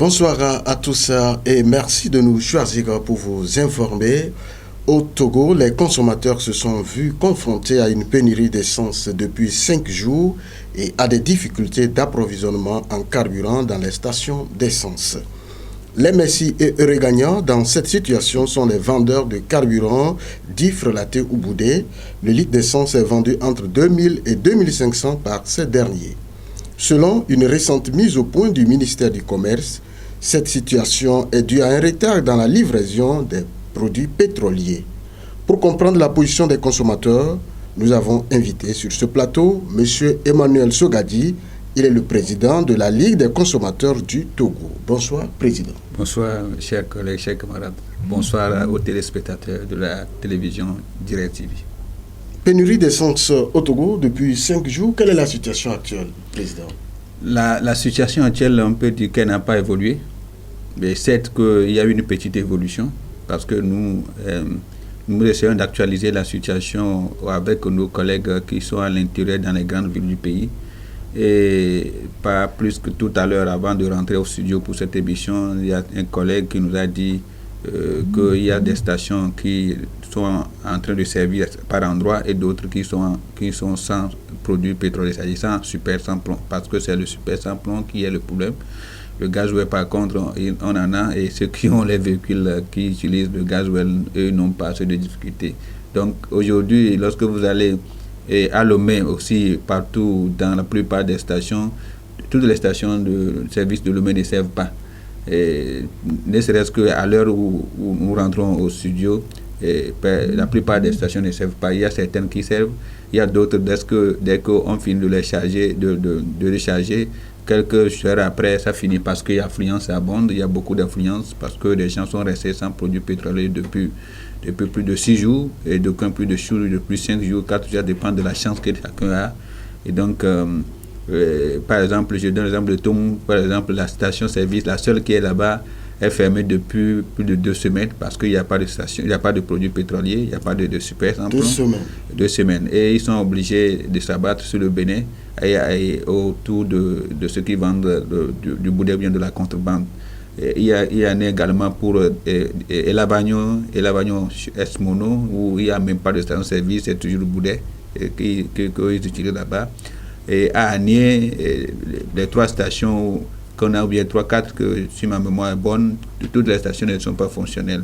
Bonsoir à tous et merci de nous choisir pour vous informer. Au Togo, les consommateurs se sont vus confrontés à une pénurie d'essence depuis 5 jours et à des difficultés d'approvisionnement en carburant dans les stations d'essence. Les messis et heureux gagnants dans cette situation sont les vendeurs de carburant dits frelatés ou boudés. Le litre d'essence est vendu entre 2000 et 2500 par ces derniers. Selon une récente mise au point du ministère du Commerce, cette situation est due à un retard dans la livraison des produits pétroliers. Pour comprendre la position des consommateurs, nous avons invité sur ce plateau M. Emmanuel Sogadi. Il est le président de la Ligue des consommateurs du Togo. Bonsoir, président. Bonsoir, chers collègues, chers camarades. Bonsoir aux téléspectateurs de la télévision Direct TV. Pénurie d'essence au Togo depuis 5 jours. Quelle est la situation actuelle, président? La situation actuelle, on peut dire qu'elle n'a pas évolué. Mais certes qu'il y a eu une petite évolution parce que nous essayons d'actualiser la situation avec nos collègues qui sont à l'intérieur dans les grandes villes du pays. Et pas plus que tout à l'heure, avant de rentrer au studio pour cette émission, il y a un collègue qui nous a dit qu'il y a des stations qui sont en train de servir par endroit et d'autres qui sont sans produits pétroliers, c'est-à-dire sans super sans plomb, parce que c'est le super sans plomb qui est le problème. Le gasoil, par contre, on en a, et ceux qui ont les véhicules qui utilisent le gasoil, eux, n'ont pas ce de difficultés. Donc aujourd'hui, lorsque vous allez à Lomé aussi, partout dans la plupart des stations, toutes les stations de service de Lomé ne servent pas. Et ne serait-ce qu'à l'heure où nous rentrons au studio, la plupart des stations ne servent pas. Il y a certaines qui servent, il y a d'autres, dès qu'on finit de les charger, de recharger, quelques heures après, ça finit parce qu'il y a affluence abonde, il y a beaucoup d'affluence parce que les gens sont restés sans produits pétroliers depuis plus de 6 jours, et d'aucuns plus de 5 jours, 4 jours, ça dépend de la chance que chacun a. Et donc, par exemple, je donne l'exemple de Tom, par exemple, la station-service, la seule qui est là-bas, est fermée depuis plus de 2 semaines parce qu'il n'y a pas de station, il n'y a pas de produits pétroliers, il n'y a pas de super sans plomb. 2 semaines. Et ils sont obligés de s'abattre sur le Bénin et autour de ceux qui vendent du boudé bien de la contrebande. Il y en a également pour Elabagno S-Mono, où il n'y a même pas de station-service, c'est toujours le boudé qu'ils utilisent là-bas. Et à Agné, les 3 stations qu'on a, ou bien 3-4, que si ma mémoire est bonne, toutes les stations ne sont pas fonctionnelles,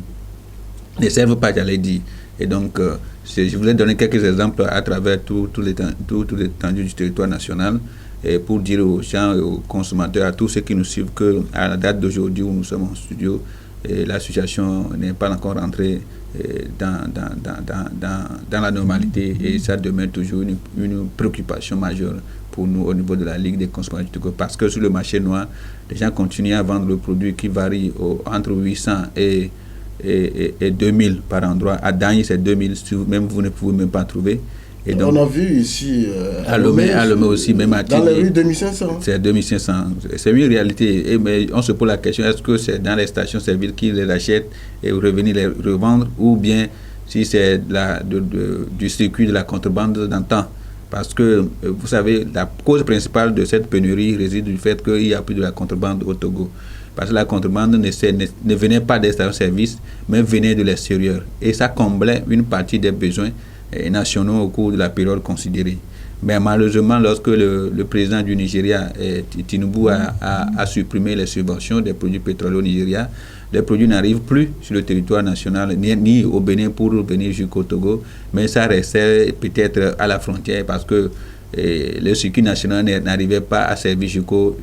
ne servent pas, j'allais dire. Et donc, je voulais donner quelques exemples à travers tout l'étendue du territoire national, et pour dire aux gens, aux consommateurs, à tous ceux qui nous suivent, qu'à la date d'aujourd'hui où nous sommes en studio, la situation n'est pas encore rentrée dans la normalité, et ça demeure toujours une préoccupation majeure pour nous au niveau de la Ligue des consommateurs du Togo, parce que sur le marché noir, les gens continuent à vendre le produit qui varie entre 800 et 2000 par endroit. À Dagny, c'est 2000, même vous ne pouvez même pas trouver. Et donc, on a vu ici à Lomé aussi, même à dans les rues 2500. C'est 2500. C'est une réalité. Mais on se pose la question, est-ce que c'est dans les stations-service qu'ils les achètent et revenir les revendre, ou bien si c'est du circuit de la contrebande d'antan? Parce que, vous savez, la cause principale de cette pénurie réside du fait qu'il n'y a plus de la contrebande au Togo. Parce que la contrebande ne venait pas des stations-service, mais venait de l'extérieur. Et ça comblait une partie des besoins nationaux au cours de la période considérée. Mais malheureusement, lorsque le président du Nigeria, Tinubu, a supprimé les subventions des produits pétroliers au Nigeria, les produits n'arrivent plus sur le territoire national, ni au Bénin pour venir jusqu'au Togo, mais ça restait peut-être à la frontière parce que le circuit national n'arrivait pas à servir jusqu'aux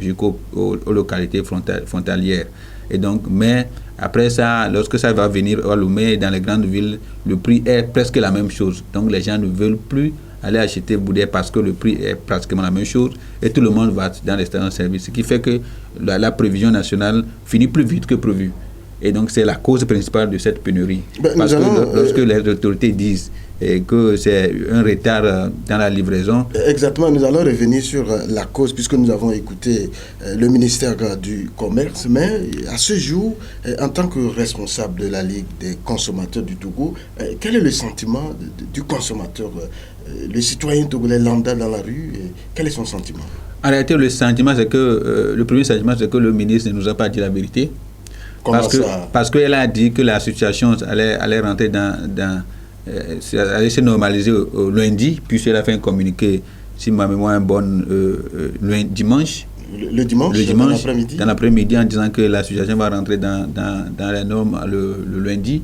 localités frontalières. Et donc, mais après ça, lorsque ça va venir à Lomé, dans les grandes villes, le prix est presque la même chose. Donc les gens ne veulent plus aller acheter boudé parce que le prix est pratiquement la même chose et tout le monde va dans les stations-service, ce qui fait que la prévision nationale finit plus vite que prévu. Et donc c'est la cause principale de cette pénurie. Parce que lorsque les autorités disent que c'est un retard dans la livraison. Exactement, nous allons revenir sur la cause puisque nous avons écouté le ministère du Commerce, mais à ce jour, en tant que responsable de la Ligue des consommateurs du Togo, quel est le sentiment du consommateur, le citoyen togolais lambda dans la rue, quel est son sentiment? En réalité, le premier sentiment, c'est que le ministre ne nous a pas dit la vérité. Parce qu'elle a dit que la situation allait rentrer allait se normaliser au lundi, puisqu'elle a fait un communiqué, si ma mémoire est bonne, dimanche. Le dimanche, dans l'après-midi, en disant que la situation va rentrer dans les normes le lundi.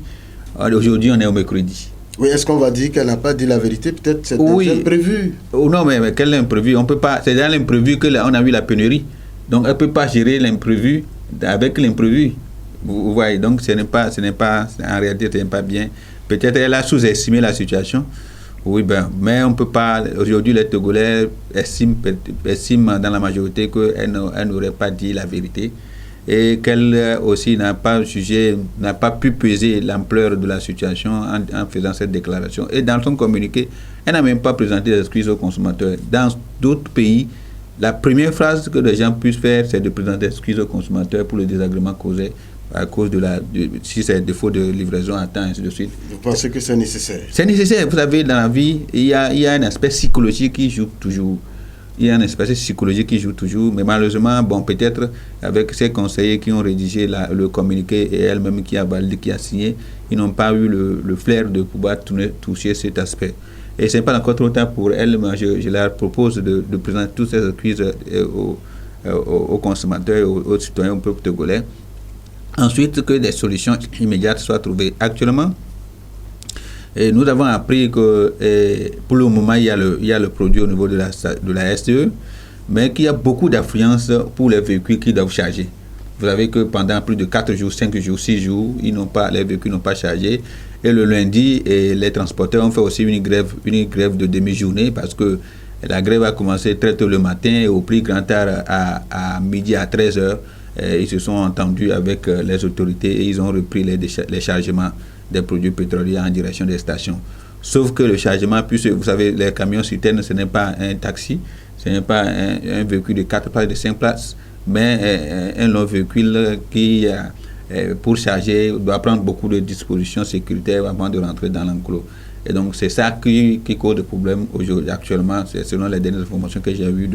Aujourd'hui, on est au mercredi. Oui, est-ce qu'on va dire qu'elle n'a pas dit la vérité? Peut-être c'est imprévu. Non, mais quel imprévu? On peut pas. C'est dans l'imprévu qu'on a eu la pénurie. Donc, elle ne peut pas gérer l'imprévu avec l'imprévu. Vous voyez, donc ce n'est pas, en réalité, ce n'est pas bien. Peut-être elle a sous-estimé la situation. Oui, mais on ne peut pas. Aujourd'hui, les Togolais estiment dans la majorité qu'elle n'aurait pas dit la vérité et qu'elle aussi n'a pas pu peser l'ampleur de la situation en faisant cette déclaration. Et dans son communiqué, elle n'a même pas présenté d'excuses aux consommateurs. Dans d'autres pays, la première phrase que les gens puissent faire, c'est de présenter des excuses aux consommateurs pour le désagrément causé à cause si c'est défaut de livraison à temps, ainsi de suite. Vous pensez que c'est nécessaire? C'est nécessaire. Vous savez, dans la vie, il y a un aspect psychologique qui joue toujours. Mais malheureusement, peut-être avec ces conseillers qui ont rédigé le communiqué et elle-même qui a validé, qui a signé, ils n'ont pas eu le flair de pouvoir toucher cet aspect. Et ce n'est pas encore trop tard pour elle, mais je leur propose de présenter toutes ces excuses aux consommateurs et aux citoyens, au peuple togolais. Ensuite, que des solutions immédiates soient trouvées. Actuellement, nous avons appris que pour le moment, il y a le produit au niveau de la STE, mais qu'il y a beaucoup d'affluence pour les véhicules qui doivent charger. Vous savez que pendant plus de 4 jours, 5 jours, 6 jours, les véhicules n'ont pas chargé. Et le lundi, les transporteurs ont fait aussi une grève de demi-journée parce que la grève a commencé très tôt le matin et au plus grand tard à midi à 13h. Ils se sont entendus avec les autorités et ils ont repris les chargements des produits pétroliers en direction des stations. Sauf que le chargement, puisque vous savez, les camions citernes, ce n'est pas un taxi, ce n'est pas un véhicule de 4 places, de 5 places, mais un long véhicule qui, pour charger, doit prendre beaucoup de dispositions sécuritaires avant de rentrer dans l'enclos. Et donc, c'est ça qui cause des problèmes aujourd'hui, actuellement, c'est selon les dernières informations que j'ai eues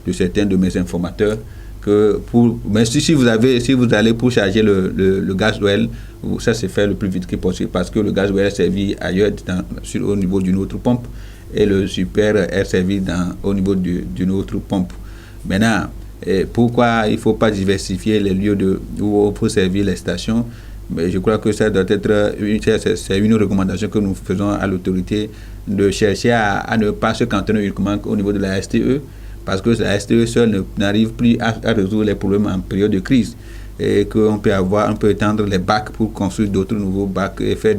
de certains de mes informateurs. Mais si vous allez pour charger le gasoil, ça se fait le plus vite que possible parce que le gasoil est servi ailleurs au niveau d'une autre pompe et le super est servi au niveau d'une autre pompe. Maintenant, pourquoi il ne faut pas diversifier les lieux où on peut servir les stations? Mais je crois que ça doit être une recommandation que nous faisons à l'autorité de chercher à ne pas se cantonner uniquement au niveau de la STE. Parce que la STE seule n'arrive plus à résoudre les problèmes en période de crise. Et qu'on peut étendre les bacs pour construire d'autres nouveaux bacs et faire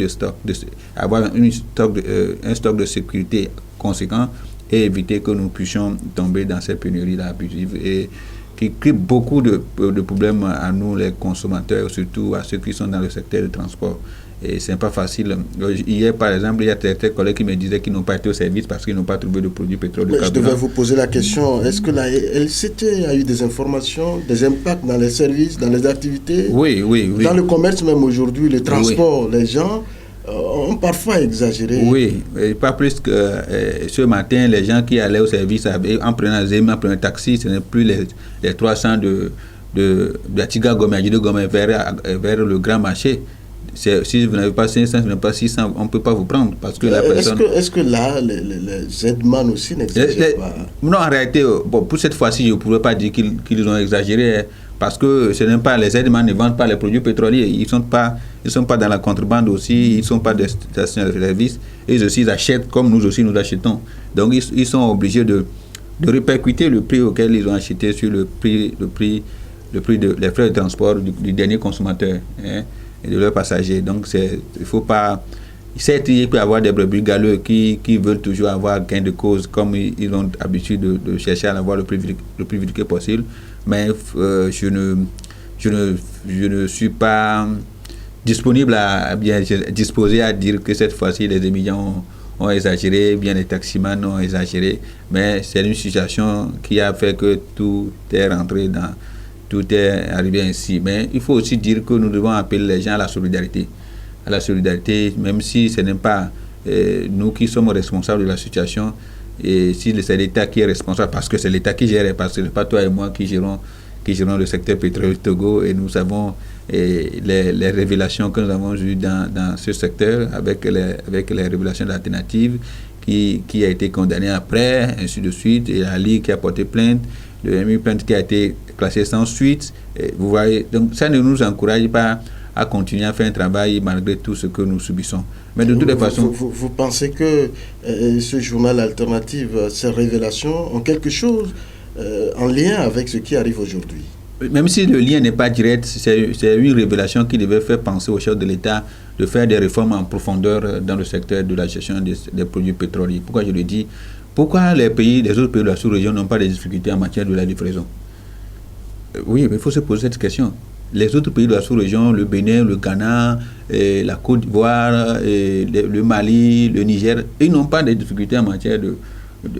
avoir un stock de sécurité conséquent et éviter que nous puissions tomber dans cette pénurie-là abusive et qui crée beaucoup de problèmes à nous, les consommateurs, surtout à ceux qui sont dans le secteur du transport. Et ce n'est pas facile. Hier, par exemple, il y a certains collègues qui me disaient qu'ils n'ont pas été au service parce qu'ils n'ont pas trouvé de produits pétroliers. Je devais vous poser la question, est-ce que la LCT a eu des informations, des impacts dans les services, dans les activités? Oui. Dans le commerce même aujourd'hui, le transport, les gens ont parfois exagéré. Oui, et pas plus que ce matin, les gens qui allaient au service en prenant Zéma, en prenant un taxi, ce n'est plus les 300 de Atiga Gomé, vers le grand marché. Si vous n'avez pas 500, vous n'avez pas 600, on ne peut pas vous prendre parce que la personne... Est-ce que là, les Edman aussi n'exagèrent pas? Non, en réalité, pour cette fois-ci, je ne pourrais pas dire qu'ils ont exagéré parce que ce n'est pas les Edman ne vendent pas les produits pétroliers. Ils ne sont pas dans la contrebande aussi, ils ne sont pas des stations de service. Ils aussi achètent comme nous aussi nous achetons. Donc, ils sont obligés de répercuter le prix auquel ils ont acheté sur le prix des frais de transport du dernier consommateur. Et de leurs passagers. Donc, il faut pas... Certes, il peut y avoir des brebis galeux qui veulent toujours avoir gain de cause, comme ils ont l'habitude de chercher à l'avoir le plus vite que possible. Mais je ne suis pas disponible disposé à dire que cette fois-ci, les émigrants ont exagéré, bien les taximans ont exagéré. Mais c'est une situation qui a fait que tout est rentré dans... Tout est arrivé ainsi. Mais il faut aussi dire que nous devons appeler les gens à la solidarité. À la solidarité, même si ce n'est pas nous qui sommes responsables de la situation. et si c'est l'État qui est responsable, parce que c'est l'État qui gère, parce que ce n'est pas toi et moi qui gérons le secteur pétrolier du Togo, et nous savons les révélations que nous avons eues dans ce secteur avec les révélations alternatives qui a été condamné après, ainsi de suite, et la Ligue qui a porté plainte, le MI plainte qui a été classée sans suite. Et vous voyez, donc ça ne nous encourage pas à continuer à faire un travail malgré tout ce que nous subissons. Mais de toutes les façons... Vous pensez que ce journal alternatif, ces révélations ont quelque chose en lien avec ce qui arrive aujourd'hui? Même si le lien n'est pas direct, c'est une révélation qui devait faire penser au chef de l'État de faire des réformes en profondeur dans le secteur de la gestion des produits pétroliers. Pourquoi je le dis? Pourquoi les autres pays de la sous-région n'ont pas de difficultés en matière de la livraison? Oui, mais il faut se poser cette question. Les autres pays de la sous-région, le Bénin, le Ghana, la Côte d'Ivoire, le Mali, le Niger, ils n'ont pas de difficultés en matière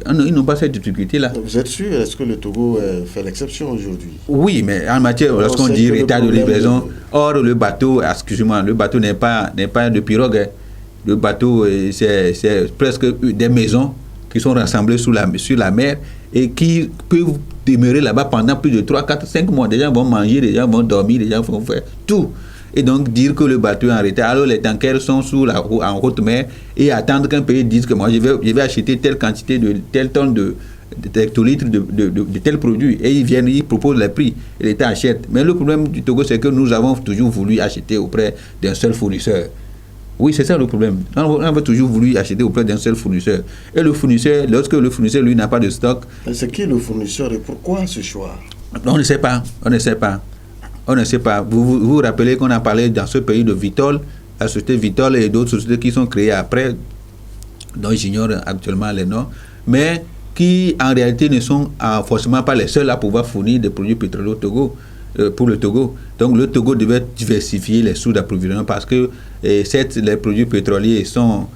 ils n'ont pas cette difficulté-là. Vous êtes sûr? Est-ce que le Togo fait l'exception aujourd'hui? Oui, mais en matière, lorsqu'on dit retard de livraison, or le bateau, excusez-moi, le bateau n'est pas de pirogue. Hein. Le bateau, c'est presque des maisons qui sont rassemblées sur la mer et qui peuvent demeurer là-bas pendant plus de 3, 4, 5 mois. Les gens vont manger, les gens vont dormir, les gens vont faire tout. Et donc dire que le bateau est en retard, alors les tankers sont en haute mer et attendre qu'un pays dise que moi je vais acheter telle quantité de telle tonne de hectolitres de tel produit, et ils proposent les prix et l'État achète. Mais le problème du Togo, c'est que nous avons toujours voulu acheter auprès d'un seul fournisseur. Oui, c'est ça le problème. On a toujours voulu acheter auprès d'un seul fournisseur. Et le fournisseur, lorsque le fournisseur, lui, n'a pas de stock... C'est qui le fournisseur et pourquoi ce choix? On ne sait pas. Vous vous rappelez qu'on a parlé dans ce pays de Vitol, la société Vitol et d'autres sociétés qui sont créées après, dont j'ignore actuellement les noms, mais qui en réalité ne sont forcément pas les seuls à pouvoir fournir des produits pétroliers au Togo, pour le Togo. Donc le Togo devait diversifier les sources d'approvisionnement parce que certes les produits pétroliers sont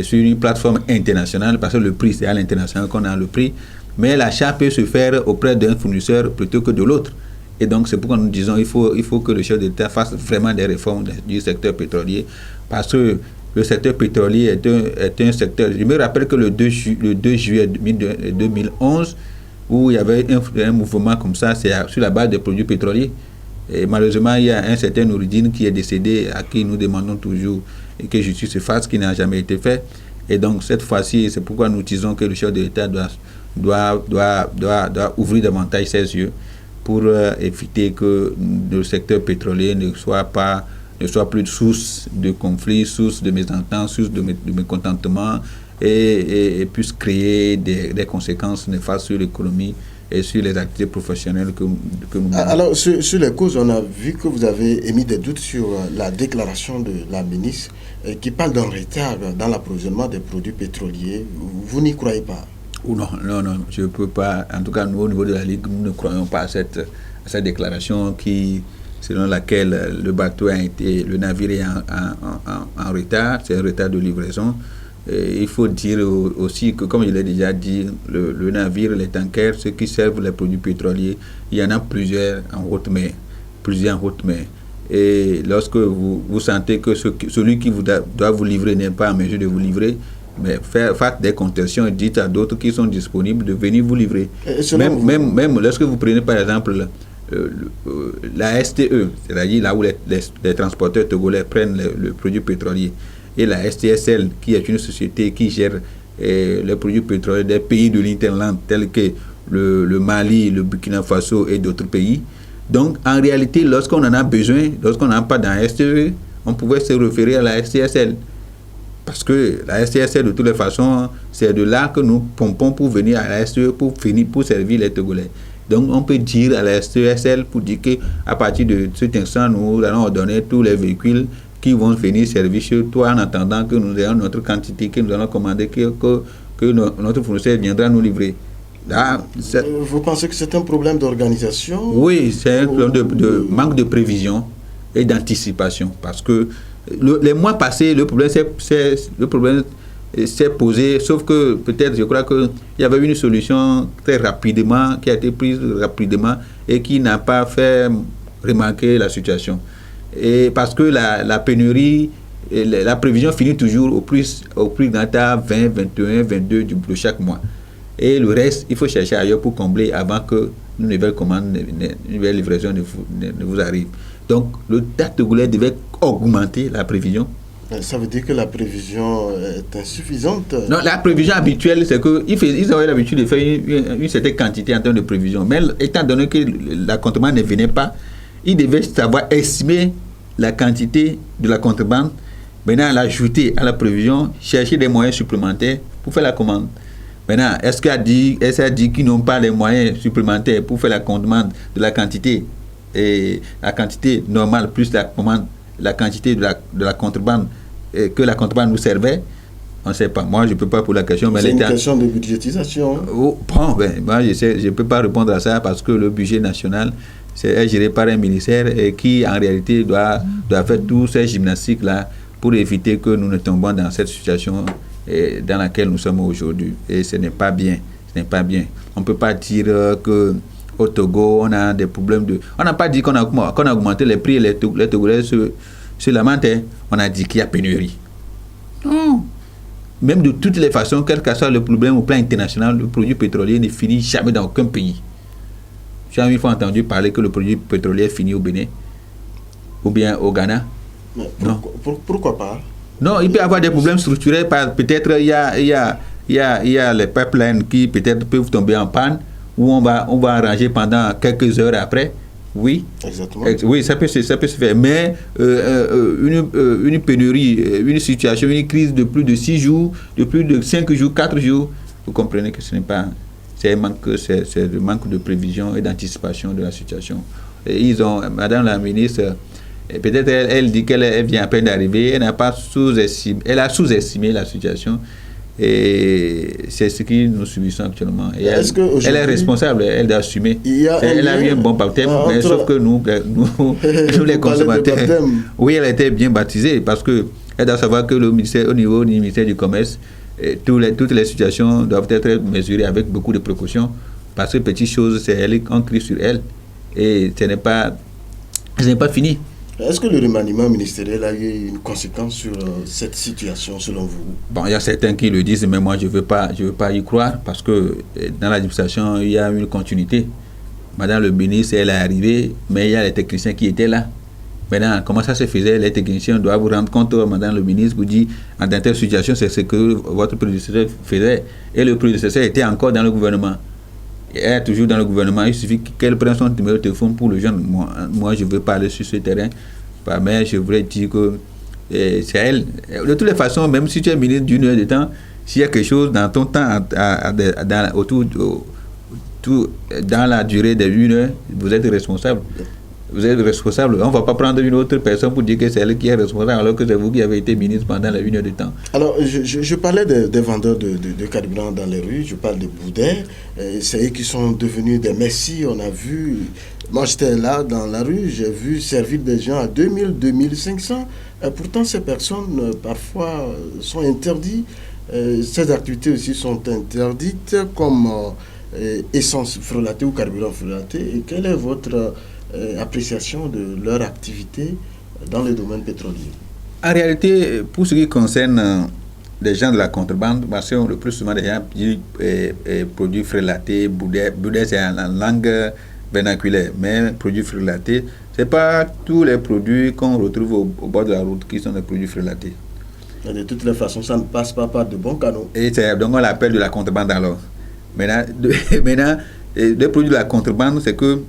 sur une plateforme internationale, parce que le prix c'est à l'international qu'on a le prix, mais l'achat peut se faire auprès d'un fournisseur plutôt que de l'autre. Et donc c'est pourquoi nous disons qu'il faut que le chef d'État fasse vraiment des réformes du secteur pétrolier, parce que le secteur pétrolier est un secteur... Je me rappelle que le 2 juillet 2011, où il y avait un mouvement comme ça, c'est sur la base des produits pétroliers. Et malheureusement, il y a un certain Nouridine qui est décédé, à qui nous demandons toujours que justice se fasse, qui n'a jamais été fait. Et donc cette fois-ci, c'est pourquoi nous disons que le chef de l'État doit ouvrir davantage ses yeux pour éviter que le secteur pétrolier ne soit plus source de conflits, source de mésententes, source de mécontentement et puisse créer des conséquences néfastes sur l'économie et sur les activités professionnelles que nous menons. Alors, sur les causes, on a vu que vous avez émis des doutes sur la déclaration de la ministre qui parle d'un retard dans l'approvisionnement des produits pétroliers. Vous n'y croyez pas? Non, je ne peux pas. En tout cas, nous, au niveau de la Ligue, nous ne croyons pas à cette déclaration selon laquelle le navire est en retard, c'est un retard de livraison. Et il faut dire aussi que, comme je l'ai déjà dit, le navire, les tankers, ceux qui servent les produits pétroliers, il y en a plusieurs en haute mer. Et lorsque vous sentez que celui qui doit vous livrer n'est pas en mesure de vous livrer, mais faites des concessions et dites à d'autres qui sont disponibles de venir vous livrer. Même lorsque vous prenez par exemple la STE, c'est-à-dire là où les transporteurs togolais prennent le produit pétrolier, et la STSL, qui est une société qui gère les produits pétroliers des pays de l'Interland, tels que le Mali, le Burkina Faso et d'autres pays. Donc, en réalité, lorsqu'on en a besoin, lorsqu'on n'a pas dans la STE, on pouvait se référer à la STSL. Parce que la STSL, de toutes les façons, c'est de là que nous pompons pour venir à la STE pour servir les Togolais. Donc, on peut dire à la STSL pour dire qu'à partir de cet instant, nous allons donner tous les véhicules qui vont venir servir chez toi en attendant que nous ayons notre quantité, que nous allons commander, que notre fournisseur viendra nous livrer. Là, vous pensez que c'est un problème d'organisation? Oui, c'est un problème de manque de prévision et d'anticipation. Parce que les mois passés, le problème s'est posé, sauf que peut-être, je crois qu'il y avait une solution très rapidement, qui a été prise rapidement et qui n'a pas fait remarquer la situation. Et parce que la pénurie, la prévision finit toujours au prix d'ATA 20, 21, 22 de chaque mois. Et le reste, il faut chercher ailleurs pour combler avant que une nouvelle commande, une nouvelle livraison ne vous arrive. Donc, l'État togolais devait augmenter la prévision. Ça veut dire que la prévision est insuffisante? Non, la prévision habituelle, c'est qu'ils avaient l'habitude de faire une certaine quantité en termes de prévision. Mais étant donné que la contrebande ne venait pas, ils devaient savoir estimer la quantité de la contrebande, maintenant l'ajouter à la prévision, chercher des moyens supplémentaires pour faire la commande. Maintenant, est-ce qu'elle a dit qu'ils n'ont pas les moyens supplémentaires pour faire la commande de la quantité, et la quantité normale plus la quantité de la contrebande que la contrebande nous servait? On ne sait pas. Moi, je ne peux pas pour la question. C'est une question de budgétisation. Moi, je ne peux pas répondre à ça parce que le budget national est géré par un ministère qui, en réalité, doit faire tous ces gymnastiques-là pour éviter que nous ne tombions dans cette situation dans laquelle nous sommes aujourd'hui. Et ce n'est pas bien. Ce n'est pas bien. On ne peut pas dire qu'au Togo, on a des problèmes de... On n'a pas dit qu'on a augmenté les prix et les Togolais se lamentaient. On a dit qu'il y a pénurie. Non. Même de toutes les façons, quel que soit le problème au plan international, le produit pétrolier ne finit jamais dans aucun pays. J'ai une fois entendu parler que le produit pétrolier finit au Bénin ou bien au Ghana. Pourquoi pas? Non, il peut y avoir des problèmes structurels. Peut-être il y a les pipelines qui peut-être peuvent tomber en panne où on va arranger pendant quelques heures après. Oui, exactement. Oui, ça peut se faire. Mais une pénurie, une situation, une crise de plus de 6 jours, de plus de 5 jours, 4 jours, vous comprenez que ce n'est pas... C'est le manque de prévision et d'anticipation de la situation. Et Madame la ministre, peut-être elle dit qu'elle vient à peine d'arriver, elle a sous-estimé la situation. Et c'est ce que nous subissons actuellement. Et elle est responsable, elle doit assumer. Elle a eu un bon baptême, mais sauf que nous les consommateurs, oui, elle a été bien baptisée parce qu'elle doit savoir que au niveau du ministère du Commerce, toutes les situations doivent être mesurées avec beaucoup de précautions parce que petites choses, on crie sur elle et ce n'est pas fini. Est-ce que le remaniement ministériel a eu une conséquence sur cette situation selon vous? Bon, il y a certains qui le disent, mais moi je veux pas y croire parce que dans l'administration il y a une continuité. Madame le ministre, elle est arrivée, mais il y a les techniciens qui étaient là. Maintenant, comment ça se faisait? Les techniciens doivent vous rendre compte, Madame le ministre vous dit, en telle situation, c'est ce que votre prédécesseur faisait. Et le prédécesseur était encore dans le gouvernement. Elle est toujours dans le gouvernement. Il suffit qu'elle prenne son numéro de téléphone pour le jeune. Moi, je veux parler sur ce terrain. Mais je voudrais dire que c'est elle. De toutes les façons, même si tu es ministre d'une heure de temps, s'il y a quelque chose dans ton temps, dans la durée de 1 heure, vous êtes responsable. Vous êtes responsable. On ne va pas prendre une autre personne pour dire que c'est elle qui est responsable alors que c'est vous qui avez été ministre pendant la 1 heure de temps. Alors, je parlais des vendeurs de carburant dans les rues, je parle de boudins. C'est eux qui sont devenus des messies. On a vu, moi j'étais là dans la rue, j'ai vu servir des gens à 2000, 2500. Pourtant, ces personnes, parfois, sont interdites. Ces activités aussi sont interdites comme essence frelatée ou carburant frelaté. Et quelle est votre appréciation de leur activité dans le domaine pétrolier? En réalité, pour ce qui concerne les gens de la contrebande, parce que le plus souvent des gens disent produits frelatés, boudet c'est en langue vernaculaire, mais produits frelatés, c'est pas tous les produits qu'on retrouve au bord de la route qui sont des produits frelatés. Et de toutes les façons, ça ne passe pas par de bons canaux. Et donc on l'appelle de la contrebande alors. Maintenant, les produits de la contrebande, c'est que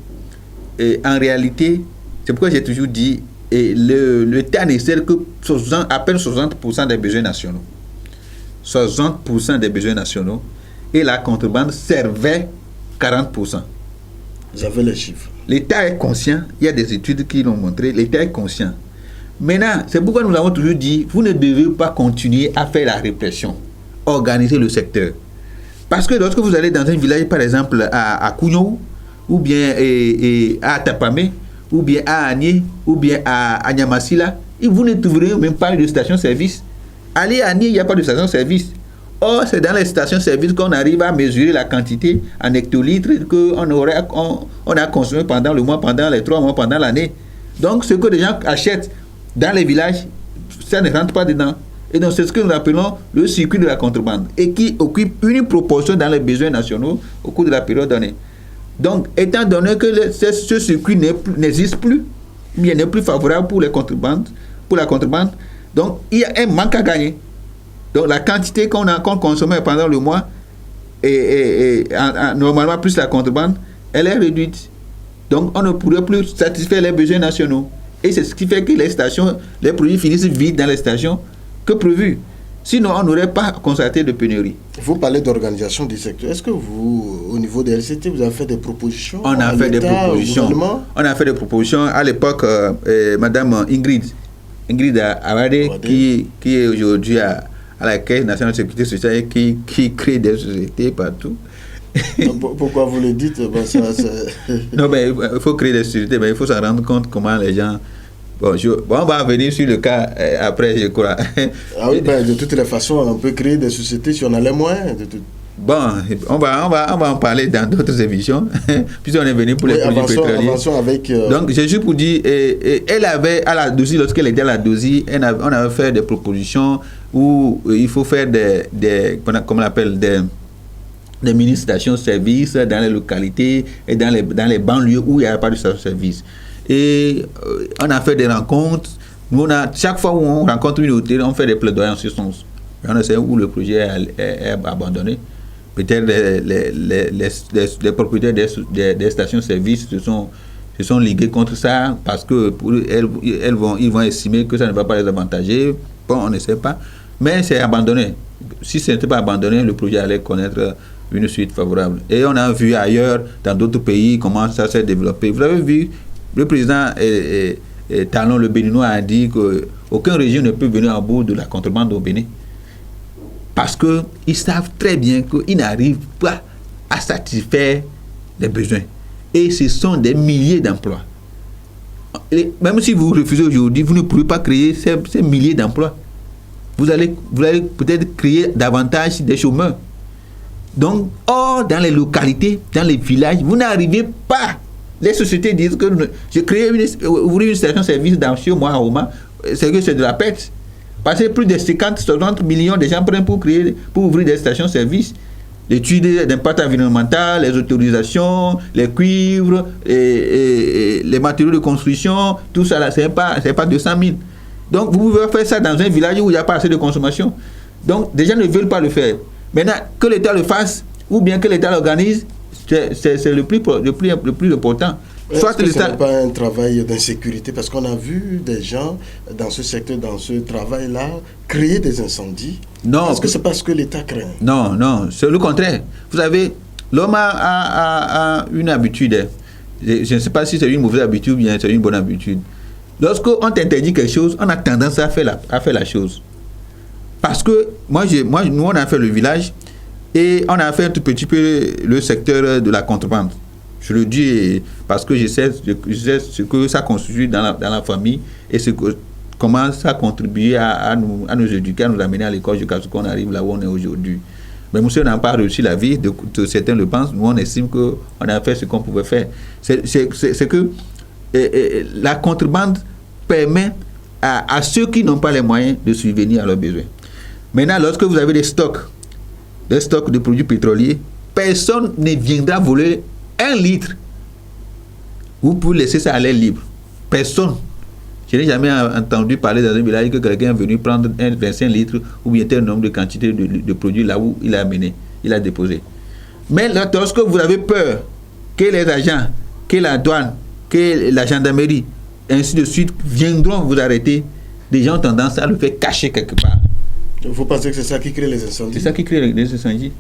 en réalité, c'est pourquoi j'ai toujours dit l'État ne sert que à peine 60% des besoins nationaux. 60% des besoins nationaux. Et la contrebande servait 40%. Vous avez les chiffres. L'État est conscient, il y a des études qui l'ont montré, l'État est conscient. Maintenant, c'est pourquoi nous avons toujours dit, vous ne devez pas continuer à faire la répression, organiser le secteur. Parce que lorsque vous allez dans un village, par exemple à Kounou, ou bien à Tapamé, ou bien à Agné, ou bien à Nyamasila, vous ne trouverez même pas de station-service. Allez à Agné, il n'y a pas de station-service. Or, c'est dans les stations-service qu'on arrive à mesurer la quantité en hectolitres qu'on a consommé pendant le mois, pendant les 3 mois, pendant l'année. Donc, ce que les gens achètent dans les villages, ça ne rentre pas dedans. Et donc, c'est ce que nous appelons le circuit de la contrebande et qui occupe une proportion dans les besoins nationaux au cours de la période donnée. Donc, étant donné que ce circuit n'existe plus, il n'est plus favorable pour la contrebande, donc il y a un manque à gagner. Donc, la quantité qu'on consommait pendant le mois, normalement plus la contrebande, elle est réduite. Donc, on ne pourrait plus satisfaire les besoins nationaux. Et c'est ce qui fait que les produits finissent vides dans les stations que prévu. Sinon, on n'aurait pas constaté de pénurie. Vous parlez d'organisation du secteur. Est-ce que vous, au niveau de LCT, vous avez fait des propositions? On a fait des propositions. On a fait des propositions. À l'époque, Madame Ingrid Awade, qui est aujourd'hui à la Caisse nationale de sécurité sociale et qui crée des sociétés partout. Pourquoi vous le dites? Non, mais il faut créer des sociétés, mais il faut s'en rendre compte comment les gens... Bon, on va venir sur le cas après, je crois. Ah oui, ben, de toutes les façons, on peut créer des sociétés si on a les moyens. Bon, on va en parler dans d'autres émissions, puisqu'on est venu pour les produits pétroliers. Avançons avec... Donc, j'ai juste pour dire, elle avait, à la DOSI, lorsqu'elle était à la DOSI, on avait fait des propositions où il faut faire comment on appelle, des mini-stations-service dans les localités et dans les banlieues où il n'y a pas de station-service. Et on a fait des rencontres. Chaque fois où on rencontre une autorité, on fait des plaidoyers en ce sens. Et on sait où le projet est abandonné. Peut-être les propriétaires des stations-service se sont ligués contre ça parce que pour eux, ils vont estimer que ça ne va pas les avantager. Bon, on ne sait pas. Mais c'est abandonné. Si ce n'était pas abandonné, le projet allait connaître une suite favorable. Et on a vu ailleurs, dans d'autres pays, comment ça s'est développé. Vous avez vu, le président Talon, le Béninois, a dit qu'aucun régime ne peut venir à bout de la contrebande au Bénin. Parce qu'ils savent très bien qu'ils n'arrivent pas à satisfaire les besoins. Et ce sont des milliers d'emplois. Et même si vous refusez aujourd'hui, vous ne pourrez pas créer ces milliers d'emplois. Vous allez peut-être créer davantage des chômeurs. Donc, dans les localités, dans les villages, vous n'arrivez pas. Les sociétés disent que j'ai ouvrir une station-service chez moi à Oma, c'est que c'est de la perte. Parce que plus de 50-60 millions de gens prennent pour ouvrir des stations-service. L'étude d'impact environnemental, les autorisations, les cuivres, et les matériaux de construction, tout ça là, c'est pas 200 000. Donc, vous pouvez faire ça dans un village où il n'y a pas assez de consommation. Donc, des gens ne veulent pas le faire. Maintenant, que l'État le fasse, ou bien que l'État l'organise, c'est le plus important. Soit ce n'est pas un travail d'insécurité, parce qu'on a vu des gens dans ce secteur, dans ce travail-là, créer des incendies. Non. Est-ce que c'est parce que l'État craint? Non, c'est le contraire. Vous savez, l'homme a une habitude. Je ne sais pas si c'est une mauvaise habitude ou bien c'est une bonne habitude. Lorsqu'on t'interdit quelque chose, on a tendance à faire la chose. Parce que nous, on a fait le village et on a fait un tout petit peu le secteur de la contrebande. Je le dis parce que je sais ce que ça constitue dans la famille et comment ça contribue à nous éduquer, à nous amener à l'école jusqu'à ce qu'on arrive là où on est aujourd'hui. Mais monsieur n'a pas réussi la vie, certains le pensent, nous on estime qu'on a fait ce qu'on pouvait faire. C'est que la contrebande permet à ceux qui n'ont pas les moyens de subvenir à leurs besoins. Maintenant, lorsque vous avez des stocks de produits pétroliers, personne ne viendra voler 1 litre. Vous pouvez laisser ça à l'air libre. Personne. Je n'ai jamais entendu parler dans un village que quelqu'un est venu prendre 25 litres ou bien tel nombre de quantités de produits là où il a amené, il a déposé. Mais lorsque vous avez peur que les agents, que la douane, que la gendarmerie, ainsi de suite, viendront vous arrêter, les gens ont tendance à le faire cacher quelque part. Vous pensez que c'est ça qui crée les incendies? C'est ça qui crée les incendies.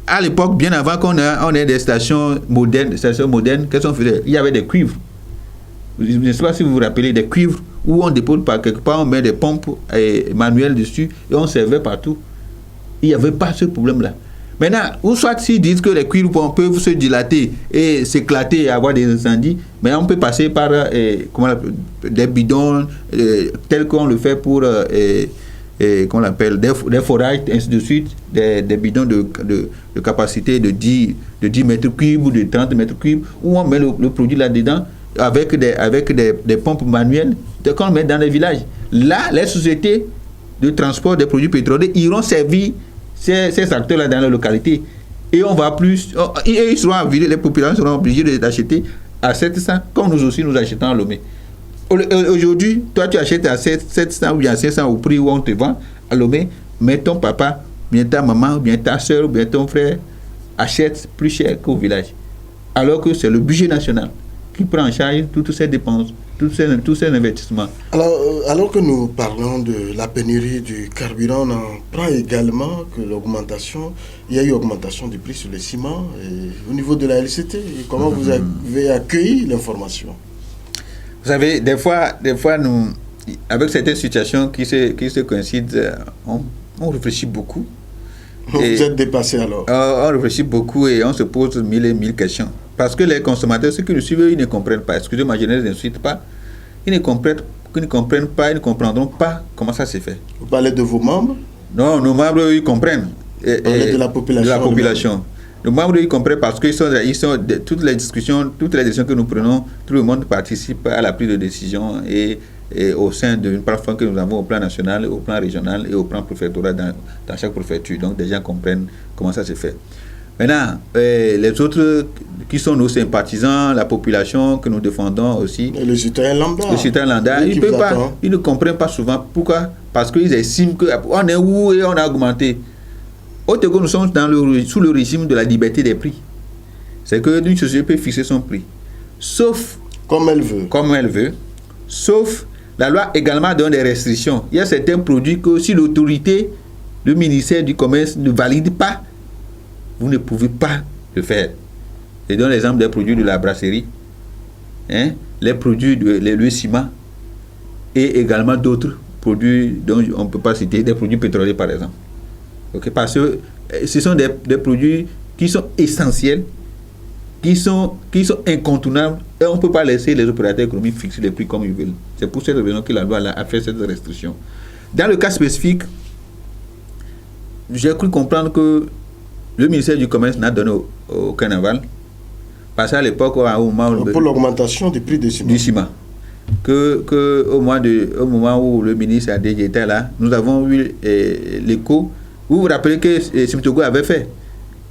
À l'époque, bien avant qu'on ait des stations modernes, qu'est-ce qu'on faisait? Il y avait des cuivres. Je ne sais pas si vous vous rappelez, des cuivres où on dépose par quelque part, on met des pompes manuelles dessus et on servait partout. Il n'y avait pas ce problème-là. Maintenant, ou soit s'ils disent que les cuivres peuvent se dilater et s'éclater et avoir des incendies, mais on peut passer par des bidons tels qu'on le fait pour qu'on appelle des forages, ainsi de suite, des bidons de capacité de 10 mètres cubes ou de 30 mètres cubes, où on met le produit là-dedans avec des pompes manuelles qu'on met dans les villages. Là, les sociétés de transport des produits pétroliers iront servir ces acteurs-là dans la localité. Et on va plus... ils seront, les populations seront obligées d'acheter à 700, comme nous aussi nous achetons à Lomé. Aujourd'hui, toi tu achètes à 700 ou bien à 500 au prix où on te vend à Lomé, mais ton papa, bien ta maman, bien ta soeur, bien ton frère achète plus cher qu'au village. Alors que c'est le budget national qui prend en charge toutes ces dépenses, tous ces investissements. Alors que nous parlons de la pénurie du carburant, on en prend également que il y a eu augmentation du prix sur le ciment et au niveau de la LCT. Comment vous avez accueilli l'information? Vous savez, des fois nous, avec certaines situations qui se coïncident, on réfléchit beaucoup. Vous êtes dépassé alors? On réfléchit beaucoup et on se pose mille et mille questions. Parce que les consommateurs, ceux qui nous suivent, ils ne comprennent pas. Excusez-moi, je ne les insulte pas. Ils ne comprennent pas, ils ne comprendront pas comment ça s'est fait. Vous parlez de vos membres? Non, nos membres, ils comprennent. Vous parlez de la population? De la population. Nos membres, ils comprennent parce que toutes les décisions que nous prenons, tout le monde participe à la prise de décision et au sein d'une plateforme que nous avons au plan national, au plan régional et au plan préfectoral dans chaque préfecture. Donc, des gens comprennent comment ça se fait. Maintenant, les autres qui sont nos sympathisants, la population que nous défendons aussi. Et le citoyen lambda. Le citoyen lambda, ils ne comprennent pas souvent. Pourquoi? Parce qu'ils estiment qu'on est où et on a augmenté. Au Togo, nous sommes sous le régime de la liberté des prix. C'est qu'une société peut fixer son prix. Sauf... Comme elle veut. Sauf, la loi également donne des restrictions. Il y a certains produits que si l'autorité, le ministère du Commerce ne valide pas, vous ne pouvez pas le faire. Je donne l'exemple des produits de la brasserie, les produits le ciment et également d'autres produits dont on ne peut pas citer, des produits pétroliers par exemple. Okay? Parce que ce sont des produits qui sont essentiels, qui sont incontournables et on ne peut pas laisser les opérateurs économiques fixer les prix comme ils veulent. C'est pour cette raison que la loi a fait cette restriction. Dans le cas spécifique, j'ai cru comprendre que le ministère du Commerce n'a donné aucun aval. Parce qu'à l'époque, pour l'augmentation du prix du ciment. Au moment où le ministre ADG était là, nous avons eu l'écho. Vous vous rappelez que Simtogo avait fait.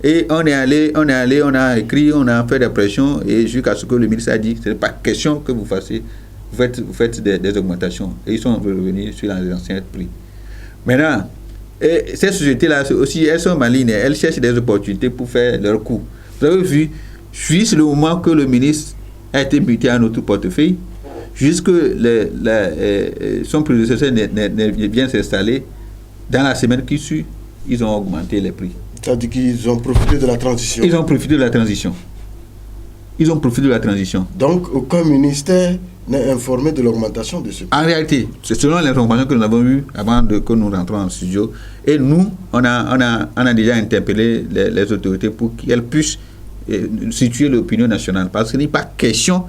Et on est allé, on a écrit, on a fait des pressions, et jusqu'à ce que le ministre a dit, ce n'est pas question que vous fassiez, vous faites des augmentations. Et ils sont revenus sur les anciens prix. Maintenant, et ces sociétés-là aussi, elles sont malignes, elles cherchent des opportunités pour faire leur coup. Vous avez vu, jusqu'à le moment que le ministre a été muté à notre portefeuille, jusque son prédécesseur vient s'installer, dans la semaine qui suit, ils ont augmenté les prix. C'est-à-dire qu'ils ont profité de la transition. Ils ont profité de la transition. Donc, aucun ministère n'est informé de l'augmentation de ce prix. En réalité, c'est selon l'information que nous avons eue avant que nous rentrons en studio. Et nous, on a déjà interpellé les autorités pour qu'elles puissent situer l'opinion nationale. Parce qu'il n'est pas question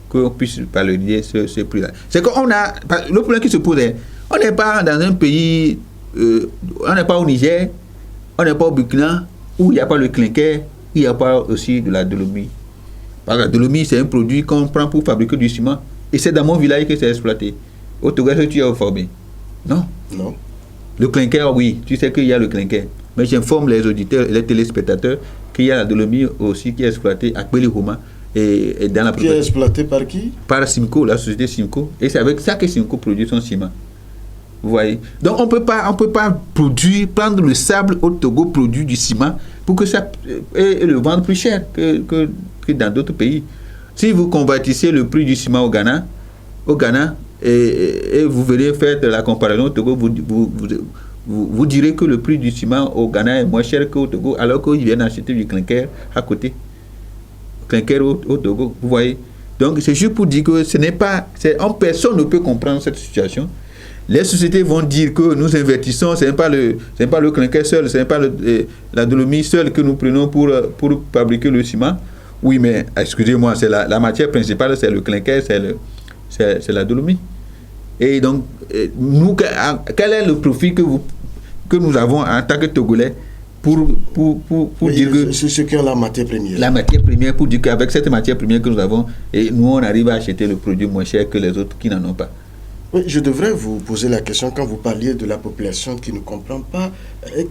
qu'on puisse pallier ce prix-là. C'est qu'on a... Le problème qui se pose est, on n'est pas dans un pays... on n'est pas au Niger, on n'est pas au Burkina, où il n'y a pas le clinker, il n'y a pas aussi de la dolomie. Parce que la dolomie, c'est un produit qu'on prend pour fabriquer du ciment. Et c'est dans mon village que c'est exploité. Au Togo, est-ce que tu es informé? Non. Le clinker, oui, tu sais qu'il y a le clinker. Mais j'informe les auditeurs et les téléspectateurs qu'il y a la dolomie aussi qui est exploitée à Kweli-Homa. Et dans la qui est exploité par qui? Par Simco, la société Simco. Et c'est avec ça que Simco produit son ciment. Vous voyez? Donc on peut pas prendre le sable au Togo, produire du ciment pour que ça et le vendre plus cher que dans d'autres pays. Si vous convertissez le prix du ciment au Ghana et vous venez faire de la comparaison au Togo, vous direz que le prix du ciment au Ghana est moins cher qu'au Togo, alors qu'ils viennent acheter du clinker à côté. Clinker au Togo, vous voyez? Donc c'est juste pour dire que personne ne peut comprendre cette situation. Les sociétés vont dire que nous investissons, ce n'est pas le clinker seul, ce n'est pas la dolomie seule que nous prenons pour fabriquer le ciment. Oui, mais excusez-moi, c'est la matière principale, c'est le clinker, c'est la dolomie. Et donc, nous, quel est le profit que nous avons en tant que Togolais pour dire que... C'est ceux qui ont la matière première. La matière première, pour dire qu'avec cette matière première que nous avons, et nous, on arrive à acheter le produit moins cher que les autres qui n'en ont pas. Oui, je devrais vous poser la question quand vous parliez de la population qui ne comprend pas.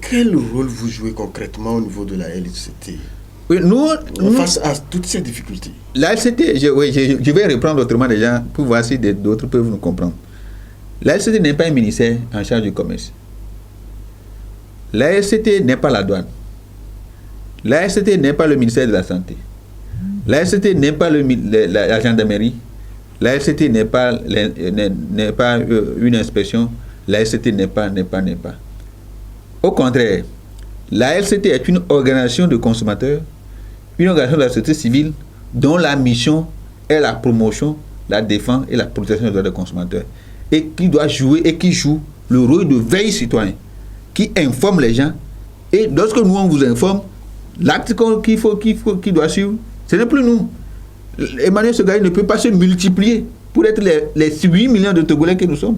Quel rôle vous jouez concrètement au niveau de la LCT Oui, face à toutes ces difficultés? La LCT, je vais reprendre autrement déjà pour voir si d'autres peuvent nous comprendre. La LCT n'est pas un ministère en charge du commerce. La LCT n'est pas la douane. La LCT n'est pas le ministère de la Santé. La LCT n'est pas la gendarmerie. La LCT n'est pas une inspection. La LCT n'est pas. Au contraire, la LCT est une organisation de consommateurs, une organisation de la société civile dont la mission est la promotion, la défense et la protection des droits des consommateurs. Et qui doit jouer et qui joue le rôle de veille citoyen, qui informe les gens. Et lorsque nous on vous informe, l'acte qui doit suivre, ce n'est plus nous. Emmanuel Segaï ne peut pas se multiplier pour être les 8 millions de Togolais que nous sommes.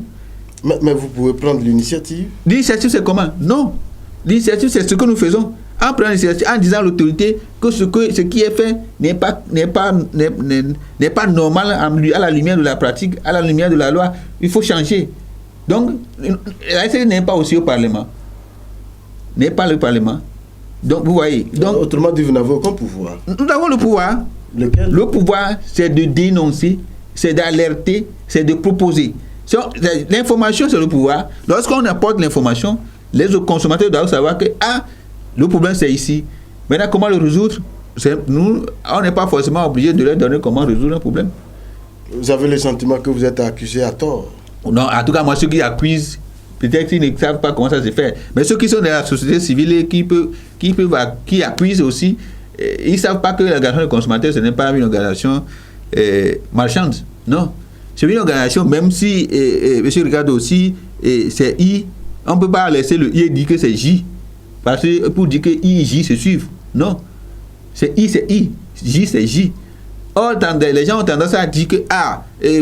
Mais vous pouvez prendre l'initiative. L'initiative, c'est comment? Non. L'initiative, c'est ce que nous faisons. En prenant l'initiative, en disant à l'autorité que ce qui est fait n'est pas normal à la lumière de la pratique, à la lumière de la loi. Il faut changer. Donc, la LCT n'est pas aussi au Parlement. N'est pas le Parlement. Donc, vous voyez. Donc, autrement dit, vous n'avez aucun pouvoir. Nous avons le pouvoir. Lequel? Le pouvoir, c'est de dénoncer, c'est d'alerter, c'est de proposer. L'information, c'est le pouvoir. Lorsqu'on apporte l'information, les consommateurs doivent savoir que le problème, c'est ici. Maintenant, comment le résoudre? Nous, on n'est pas forcément obligé de leur donner comment résoudre un problème. Vous avez le sentiment que vous êtes accusé à tort? Non, en tout cas, moi, ceux qui accusent, peut-être qu'ils ne savent pas comment ça se fait. Mais ceux qui sont dans la société civile et qui accusent aussi, ils ne savent pas que l'organisation des consommateurs, ce n'est pas une organisation marchande. Non. C'est une organisation, même si, M. Ricardo aussi, c'est I, on ne peut pas laisser le I et dire que c'est J. Parce que pour dire que I et J se suivent. Non. C'est I, J, c'est J. Or, les gens ont tendance à dire que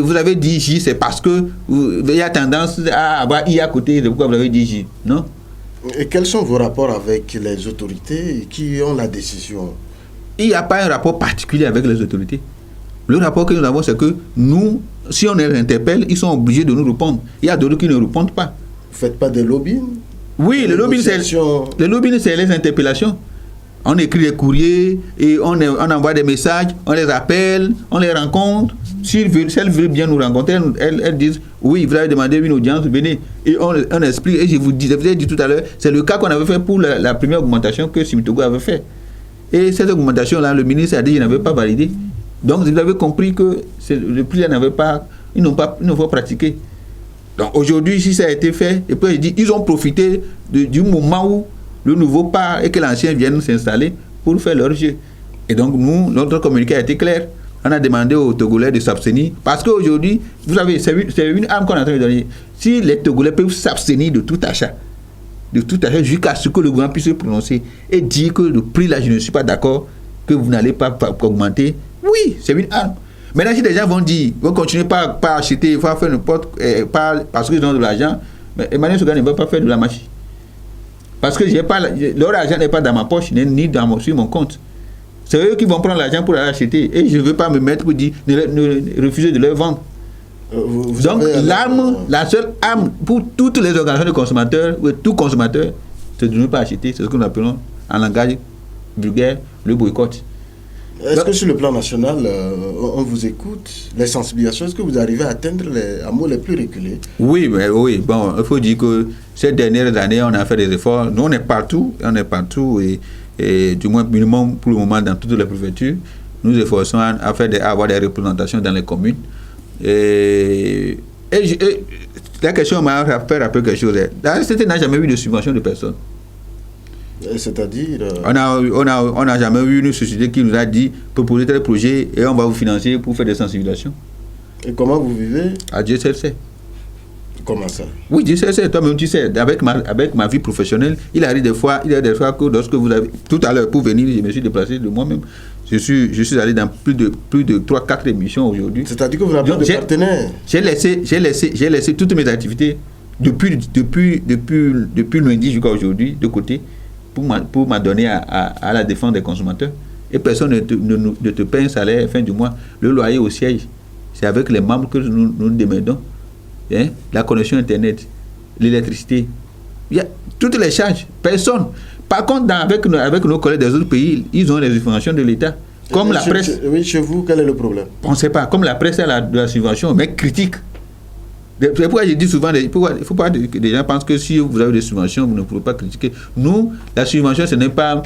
vous avez dit J, c'est parce que il y a tendance à avoir I à côté, c'est pourquoi vous avez dit J. Non. Et quels sont vos rapports avec les autorités qui ont la décision? Il n'y a pas un rapport particulier avec les autorités. Le rapport que nous avons, c'est que nous, si on les interpelle, ils sont obligés de nous répondre. Il y a d'autres qui ne répondent pas. Vous ne faites pas de lobbying? Oui, le lobbying, c'est les interpellations. On écrit des courriers et on envoie des messages, on les appelle, on les rencontre. Si elles veulent bien nous rencontrer, elles disent oui, vous avez demandé une audience, venez. Et on explique. Et je vous ai dit tout à l'heure, c'est le cas qu'on avait fait pour la première augmentation que Simitogo avait fait. Et cette augmentation-là, le ministre a dit qu'il n'avait pas validé. Donc, vous avez compris que le prix n'avait pas, ils n'ont pas pratiqué. Donc, aujourd'hui, si ça a été fait, et puis ils ont profité du moment où le nouveau part et que l'ancien vienne s'installer pour faire leur jeu. Et donc, notre communiqué a été clair. On a demandé aux Togolais de s'abstenir. Parce qu'aujourd'hui, vous savez, c'est une arme qu'on est en train de donner. Si les Togolais peuvent s'abstenir de tout achat jusqu'à ce que le gouvernement puisse se prononcer et dire que le prix là, je ne suis pas d'accord, que vous n'allez pas augmenter, oui, c'est une arme. Maintenant, si les gens vont dire, vont continuer par acheter, il faut faire n'importe parce qu'ils ont de l'argent, mais Emmanuel Segaï ne va pas faire de la machine. Parce que leur argent n'est pas dans ma poche, ni sur mon compte. C'est eux qui vont prendre l'argent pour aller acheter. Et je ne veux pas me mettre pour dire, ne refuser de leur vendre. Donc, la seule arme pour toutes les organisations de consommateurs, ou tout consommateur, c'est de ne pas acheter. C'est ce que nous appelons, en langage vulgaire, le boycott. Est-ce que sur le plan national, on vous écoute, les sensibilisations, est-ce que vous arrivez à atteindre les hameaux les plus reculés? Oui, bon, il faut dire que ces dernières années, on a fait des efforts. Nous, on est partout, et du moins minimum pour le moment dans toutes les préfectures. Nous efforçons à avoir des représentations dans les communes. Et la question m'a fait rappeler quelque chose. La RCT n'a jamais eu de subvention de personne. C'est-à-dire on n'a jamais eu une société qui nous a dit proposez tel projet et on va vous financer pour faire des sensibilisations. Et comment vous vivez? Dieu seul sait. Comment ça? Oui, Dieu seul sait. Toi-même tu sais, avec ma vie professionnelle, il y a des fois que lorsque vous avez, tout à l'heure pour venir, je me suis déplacé de moi-même. Je suis allé dans plus de 3-4 émissions aujourd'hui. C'est-à-dire que vous n'avez pas de partenaire? J'ai laissé toutes mes activités depuis lundi jusqu'à aujourd'hui de côté pour m'adonner à la défense des consommateurs. Et personne ne te paye un salaire à la fin du mois. Le loyer au siège, c'est avec les membres que nous demandons. la connexion Internet, l'électricité. Il y a toutes les charges. Personne. Par contre, avec nos collègues des autres pays, ils ont les subventions de l'État. Comme la presse. Oui, chez vous, quel est le problème? On ne sait pas. Comme la presse a de la subvention, mais critique. C'est pourquoi je dis souvent, il ne faut pas que les gens pensent que si vous avez des subventions, vous ne pouvez pas critiquer. Nous, la subvention, ce n'est pas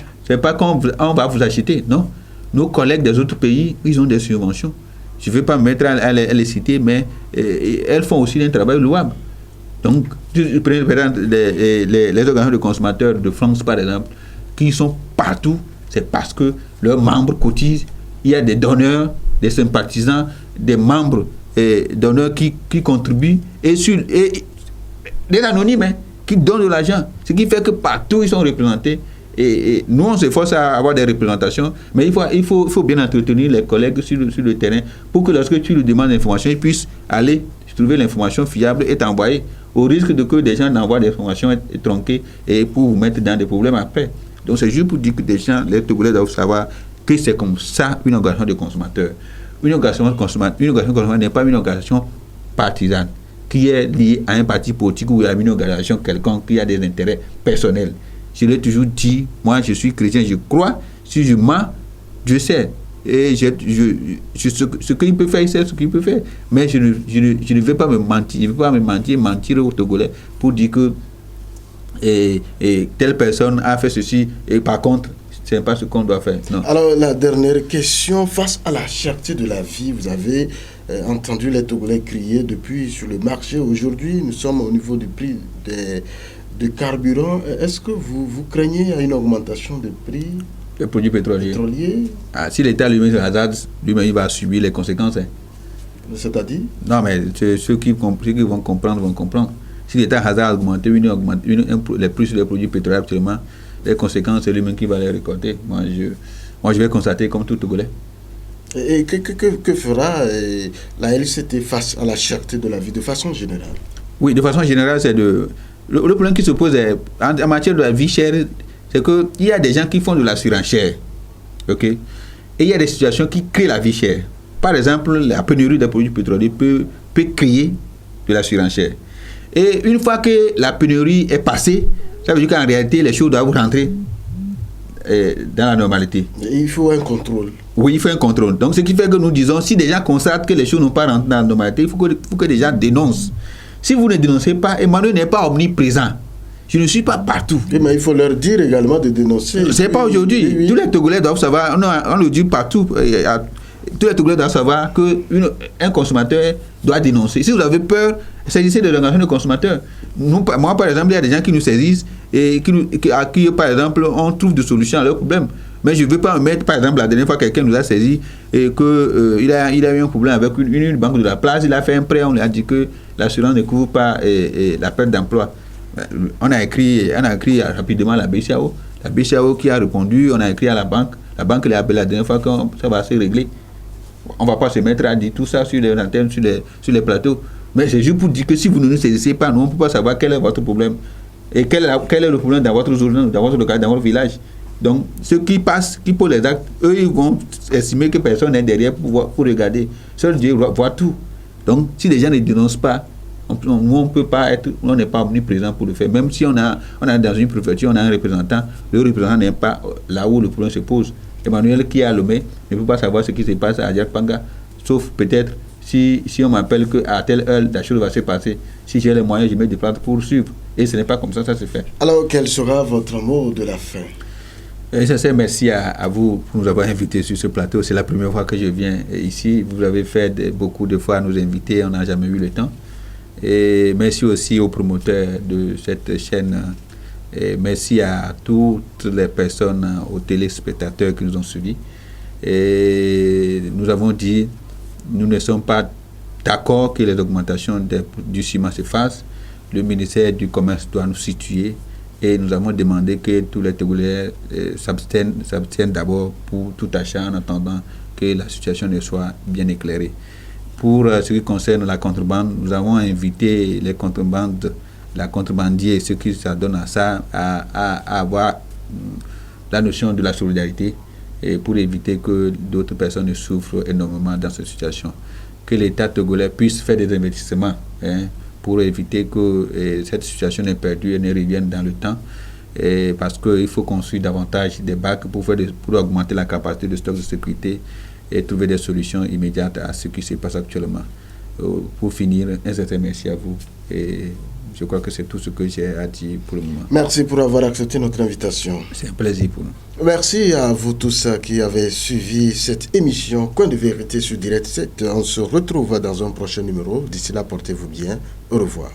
qu'on va vous acheter, non. Nos collègues des autres pays, ils ont des subventions. Je ne vais pas me mettre à les citer, mais elles font aussi un travail louable. Donc, prenez par exemple les organisations de consommateurs de France, par exemple, qui sont partout, c'est parce que leurs membres cotisent. Il y a des donneurs, des sympathisants, des membres donneurs qui contribuent et des anonymes qui donnent de l'argent. Ce qui fait que partout ils sont représentés. Et nous, on s'efforce à avoir des représentations, mais il faut bien entretenir les collègues sur le terrain pour que lorsque tu lui demandes l'information, ils puissent aller trouver l'information fiable et t'envoyer, au risque de que des gens n'envoient des informations tronquées et pour vous mettre dans des problèmes après. Donc c'est juste pour dire que des gens, les Togolais doivent savoir que c'est comme ça une organisation de consommateurs. Une organisation de consommateurs n'est pas une organisation partisane qui est liée à un parti politique ou à une organisation quelconque qui a des intérêts personnels. Je l'ai toujours dit, moi je suis chrétien, je crois, si je mens, je sais. Et ce qu'il peut faire, c'est ce qu'il peut faire. Mais je ne vais pas me mentir, je ne vais pas mentir aux Togolais pour dire que telle personne a fait ceci et par contre, ce n'est pas ce qu'on doit faire. Non. Alors la dernière question, face à la cherté de la vie, vous avez entendu les Togolais crier depuis sur le marché. Aujourd'hui, nous sommes au niveau du prix de carburant. Est-ce que vous craignez une augmentation de prix des produits pétroliers? Si l'État lui-même il va subir les conséquences. C'est-à-dire? Non, mais ceux qui vont comprendre. Si l'État a augmenté les prix sur les produits pétroliers actuellement, les conséquences, c'est lui-même qui va les récolter. Moi, je vais constater comme tout Togolais. Et que fera la LCT face à la cherté de la vie, de façon générale? Oui, de façon générale, c'est le problème qui se pose en matière de la vie chère, c'est qu'il y a des gens qui font de la surenchère. OK? Et il y a des situations qui créent la vie chère. Par exemple, la pénurie des produits pétroliers peut créer de la surenchère. Et une fois que la pénurie est passée, ça veut dire qu'en réalité, les choses doivent rentrer dans la normalité. Il faut un contrôle. Oui, il faut un contrôle. Donc, ce qui fait que nous disons, si des gens constatent que les choses n'ont pas rentré dans la normalité, il faut que des gens dénoncent. Si vous ne dénoncez pas, Emmanuel n'est pas omniprésent. Je ne suis pas partout. Oui, mais il faut leur dire également de dénoncer. C'est pas aujourd'hui. Oui. Tous les Togolais doivent savoir, on le dit partout. Tous les Togolais doivent savoir qu'un consommateur doit dénoncer. Si vous avez peur, saisissez de l'organisation de consommateurs. Moi, par exemple, il y a des gens qui nous saisissent et à qui, par exemple, on trouve des solutions à leurs problèmes. Mais je ne veux pas me mettre, par exemple, la dernière fois, quelqu'un nous a saisi et qu'il a eu un problème avec une banque de la place. Il a fait un prêt, on lui a dit que l'assurance ne couvre pas la perte d'emploi. On a écrit rapidement à la BCAO. La BCAO qui a répondu, on a écrit à la banque. La banque l'a appelé la dernière fois que ça va se régler. On ne va pas se mettre à dire tout ça sur les antennes, sur les plateaux. Mais c'est juste pour dire que si vous ne nous saisissez pas, nous, on ne peut pas savoir quel est votre problème. Et quel est le problème dans votre zone, dans votre local, dans votre village. Donc, ceux qui passent, qui posent les actes, eux, ils vont estimer que personne n'est derrière pour regarder. Seul Dieu voit tout. Donc, si les gens ne dénoncent pas, nous, on peut pas être, on n'est pas omniprésent pour le faire. Même si on a dans une préfecture, on a un représentant, le représentant n'est pas là où le problème se pose. Emmanuel, qui est à Lomé, ne peut pas savoir ce qui se passe à Djakpanga, sauf peut-être si on m'appelle qu'à telle heure, la chose va se passer. Si j'ai les moyens, je me déplace pour suivre. Et ce n'est pas comme ça se fait. Alors, quel sera votre mot de la fin? Sincère merci à vous pour nous avoir invités sur ce plateau. C'est la première fois que je viens ici. Vous avez fait beaucoup de fois à nous inviter, on n'a jamais eu le temps. Et merci aussi aux promoteurs de cette chaîne. Et merci à toutes les personnes, aux téléspectateurs qui nous ont suivis. Et nous avons dit, nous ne sommes pas d'accord que les augmentations du ciment se fassent. Le ministère du Commerce doit nous situer. Et nous avons demandé que tous les Togolais s'abstiennent d'abord pour tout achat en attendant que la situation ne soit bien éclairée. Pour ce qui concerne la contrebande, nous avons invité les contrebandiers, ceux qui s'adonnent à ça, à avoir la notion de la solidarité et pour éviter que d'autres personnes ne souffrent énormément dans cette situation. Que l'État togolais puisse faire des investissements pour éviter que cette situation ne perdure et ne revienne dans le temps. Et parce qu'il faut construire davantage des bacs pour augmenter la capacité de stock de sécurité et trouver des solutions immédiates à ce qui se passe actuellement. Pour finir, un certain merci à vous. Et je crois que c'est tout ce que j'ai à dire pour le moment. Merci pour avoir accepté notre invitation. C'est un plaisir pour nous. Merci à vous tous qui avez suivi cette émission Coin de vérité sur Direct 7. On se retrouve dans un prochain numéro. D'ici là, portez-vous bien. Au revoir.